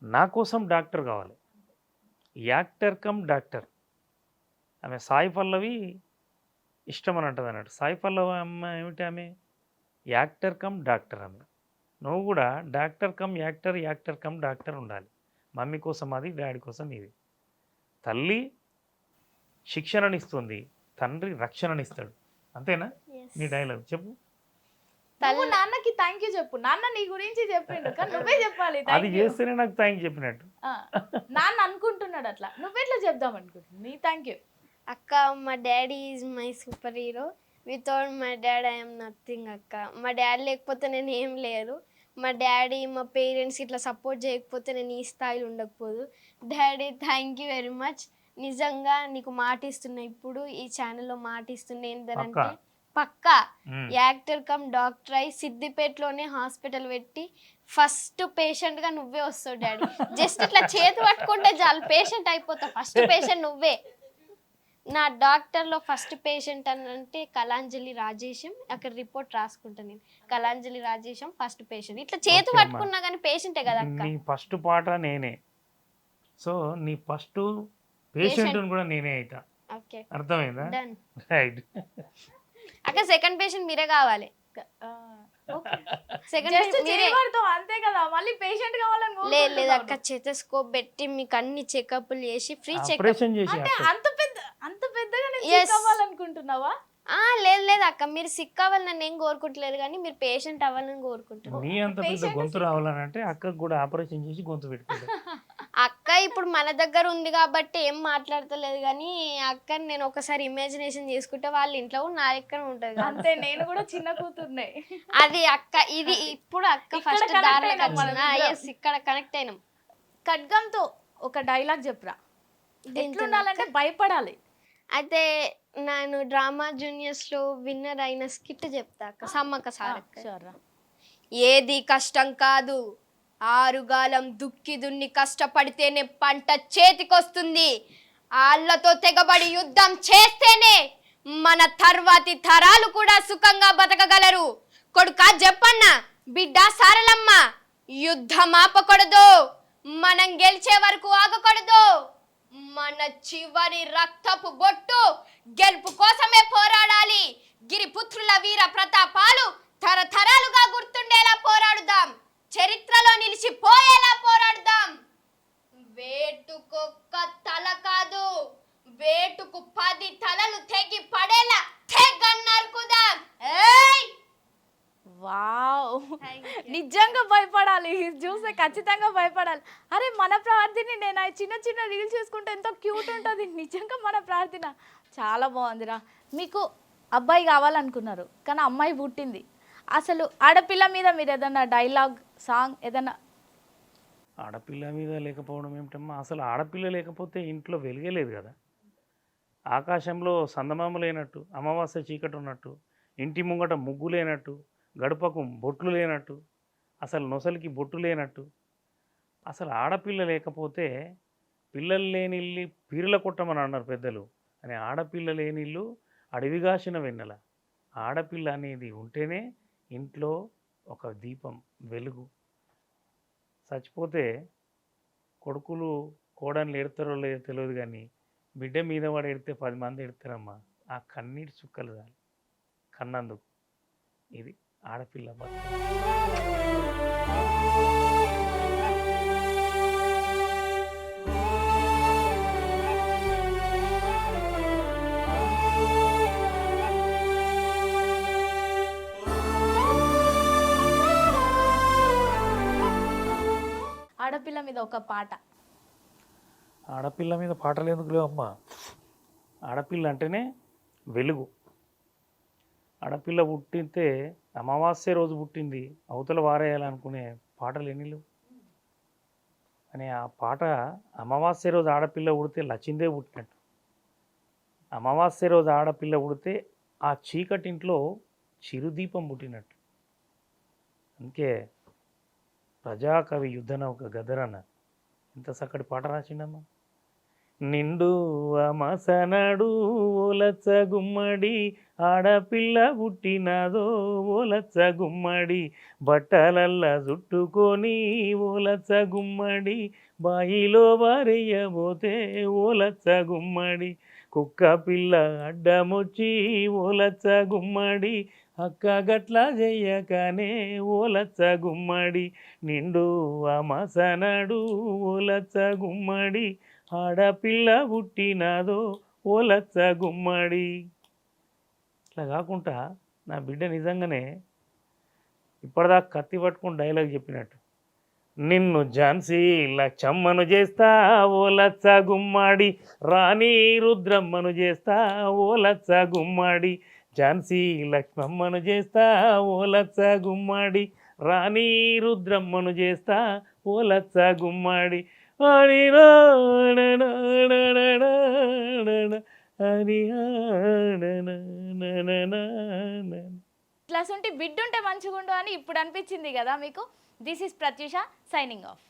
నా కోసం డాక్టర్ కావాలి. Actor come doctor. ఆమె సాయి పల్లవి ఇష్టం అని అంటుంది అన్నట్టు. సాయి పల్లవి అమ్మ ఏమిటి, ఆమె యాక్టర్ కమ్ డాక్టర్. ఆమె నువ్వు కూడా doctor come actor, actor come doctor ఉండాలి. మమ్మీ కోసం అది, డాడీ కోసం ఇది. తల్లి శిక్షణనిస్తుంది, తండ్రి రక్షణనిస్తాడు. అంతేనా? నీ డైలాగ్ చెప్పు. నువ్వు నాన్నకి థ్యాంక్ యూ చెప్పు. నాన్న నీ గురించి చెప్పిండు కానీ నువ్వే చెప్పాలి. అది చేస్తేనే నాకు థ్యాంక్ చెప్పినట్టు. నాన్న అనుకుంటున్నాడు అట్లా, నువ్వెట్లా చెప్దాం అనుకుంటున్నావు నీ థ్యాంక్ యూ? అక్క, మా daddy is my super hero. Without my dad I'm nothing అక్క. మా డాడీ లేకపోతే నేను ఏం లేదు. మా డాడీ, మా పేరెంట్స్ ఇట్లా సపోర్ట్ చేయకపోతే నేను ఈ స్థాయిలో ఉండకపోదు. Daddy thank you very much. నిజంగా నీకు మాటిస్తున్నా, ఇప్పుడు ఈ ఛానల్లో మాటిస్తున్నా ఏంటంటే పక్కా యాక్టర్ కమ్ డాక్టర్ అయి సిద్దిపేటలోనే హాస్పిటల్ పెట్టి ఫస్ట్ పేషెంట్గా నువ్వే వస్తావు డాడీ. జస్ట్ ఇట్లా చేతి పట్టుకుంటే చాలు పేషెంట్ అయిపోతావు. ఫస్ట్ పేషెంట్ నువ్వే. నా డాక్టర్లో ఫస్ట్ పేషెంట్ అని అంటే కళాంజలి రాజేశం. అక్కడ రిపోర్ట్ రాసుకుంటా నేను. Kalanjali Rajesham first patient. ఇట్లా చేతి పట్టుకున్నా కానీ పేషెంటే కదా అక్క. నీ ఫస్ట్ పాట నేనే, సో నీ ఫస్ట్ పేషెంట్ కూడా నేనే అవుతా. ఓకే, అర్థమైందా? డన్. రైట్ అక్క సెకండ్ పేషెంట్ మీరే కావాలి. సెకండ్ అంతే కదా, మళ్ళీ పేషెంట్ కావాలని లేదు లేదు అక్క, చెతస్కోప్ పెట్టి మీకు అన్ని చెకప్లు చేసి ఫ్రీ చెకప్. ఆపరేషన్ చేసి అంటే అంత పెద్దగా నేను కావాలనుకుంటున్నావా? లేదు లేదు అక్క, మీరు సిక్ అవ్వాలని నేను కోరుకుంటలేదు కానీ మీరు పేషెంట్ అవ్వాలని కోరుకుంటున్నాను. నీ అంత పెద్ద గొంతు రావాలని అంటే అక్కకు కూడా ఆపరేషన్ చేసి గొంతు పెట్టుకుంటా. అక్క ఇప్పుడు మన దగ్గర ఉంది కాబట్టి ఏం మాట్లాడతలేదు కానీ అక్కని నేను ఒకసారి ఇమాజినేషన్ చేసుకుంటే వాళ్ళ ఇంట్లో కూడా నా దగ్గర ఉంటది కదా. అంతే, నేను కూడా చిన్న కూతుర్నే. అది అక్క ఇది ఇప్పుడు అక్క ఇక్కడ ఫస్ట్ connect దారిలోకి అయినాం మనం వచ్చిందా? ఇద్దరం. Yes, ఇక్కడ కనెక్ట్ అయినాం. ఖడ్గంతో ఒక డైలాగ్ చెప్పురా. ఎట్లుండాలంటే భయపడాలి. అయితే నేను డ్రామా జూనియర్స్ లో విన్నర్ అయిన స్కిట్ చెప్తా అక్క, సమ్మక్క సారక్క. షూర్. ఏది కష్టం కాదు, ఆరుగాలం దుక్కి దున్ని కష్టపడితేనే పంట చేతికొస్తుంది. ఆళ్ళతో తెగబడి యుద్ధం చేస్తేనే మన తర్వాతి తరాలు కూడా సుఖంగా బతకగలరు. కొడుకా చెప్పన్న, బిడ్డ సారలమ్మ, యుద్ధం ఆపకూడదు, మనం గెలిచే వరకు ఆగకూడదు. మన చివరి రక్తపు బొట్టు గెలుపు కోసమే పోరాడాలి. గిరిపుత్రుల వీర ప్రతాపాలు తరతరాలుగా గుర్తుండేలా పోరాడుదాం, చరిత్రలో నిలిచిపోయేలా పోరాడుదాం. వేటుకొక్క తల కాదు, వేటుకు 10 తలలు తెగి పడేలా తెగన్నరుకుదాం. ఏయ్ వావ్, నిజంగా భయపడాలి. ఇది చూస్తే ఖచ్చితంగా భయపడాలి. అరే మన ప్రార్థన, నేను ఆ చిన్న చిన్న రీల్స్ చూసుకుంటే ఎంతో క్యూట్ ఉంటుంది. నిజంగా మన ప్రార్థన చాలా బాగుందిరా. మీకు అబ్బాయి కావాలనుకున్నారు కానీ అమ్మాయి పుట్టింది. అసలు ఆడపిల్ల మీద మీరు ఏదన్నా డైలాగ్, సాంగ్ ఏదన్నా? ఆడపిల్ల మీద లేకపోవడం ఏమిటమ్మా, అసలు ఆడపిల్ల లేకపోతే ఇంట్లో వెలిగే లేదు కదా. ఆకాశంలో సందమామ లేనట్టు, అమావాస్య చీకటి ఉన్నట్టు, ఇంటి ముంగట ముగ్గు లేనట్టు, గడపకు బొట్లు లేనట్టు, అసలు నొసలికి బొట్టు లేనట్టు, అసలు ఆడపిల్ల లేకపోతే పిల్లలు లేని ఇల్లు పీరుల కొట్టమని అన్నారు పెద్దలు అని. ఆడపిల్ల లేని ఇల్లు అడవిగాసిన వెన్నెల. ఆడపిల్ల అనేది ఉంటేనే ఇంట్లో ఒక దీపం, వెలుగు. చచ్చిపోతే కొడుకులు కోడన్లు ఎడతారో లేదో తెలియదు కానీ బిడ్డ మీద వాడు ఎడితే 10 మంది ఎడతారమ్మా. ఆ కన్నీటి చుక్కలు చాలు కన్నందుకు. ఇది ఆడపిల్ల బతుకు. ఆడపిల్ల మీద ఒక పాట. ఆడపిల్ల మీద పాటలు ఎందుకు లేవమ్మా? ఆడపిల్ల అంటేనే వెలుగు. ఆడపిల్ల పుట్టితే అమావాస్య రోజు పుట్టింది, అవతల వారేయాలనుకునే పాటలు ఎన్ని లేవు అని. ఆ పాట అమావాస్య రోజు ఆడపిల్ల పుడితే లచ్చిందే పుట్టినట్టు. అమావాస్య రోజు ఆడపిల్ల పుడితే ఆ చీకటింట్లో చిరుదీపం పుట్టినట్టు. అందుకే ప్రజాకవి యుద్ధనౌక గదరన్న ఎంత చక్కటి పాట రాసిండమ్మా. నిండు అమసనడు ఓలచ్చ గుమ్మడి, ఆడపిల్ల పుట్టినదో ఓలచ్చ గుమ్మడి, బట్టలల్లా చుట్టుకొని ఓలచ్చ గుమ్మడి, బాయిలో వారెయ్యబోతే ఓలచ్చ గుమ్మడి, కుక్క పిల్ల అడ్డమొచ్చి ఓలచ్చ గుమ్మడి, అక్క గట్ల చెయ్యకనే ఓలచ్చ గుమ్మడి, నిండు అమసనడు ఓలచ్చ గుమ్మడి, ఆడపిల్ల పుట్టినదో ఓలచ్చ గుమ్మడి. ఇట్లా కాకుండా నా బిడ్డ నిజంగానే ఇప్పటిదాకా కత్తి పట్టుకుని డైలాగ్ చెప్పినట్టు, నిన్ను ఝాన్సీ లచ్చమ్మను చేస్తా ఓలచ్చ గుమ్మడి, రాణి రుద్రమ్మను చేస్తా ఓలచ్చ గుమ్మడి, ఝాన్సీ లక్ష్మమ్మను చేస్తా ఓలచ్చ గుమ్మడి, రాణి రుద్రమ్మను చేస్తా ఓలచ్చ గుమ్మడి. అని ఇట్లా బిడ్డ ఉంటే మంచిగుండు అని ఇప్పుడు అనిపించింది కదా మీకు. This is Pratyusha signing of.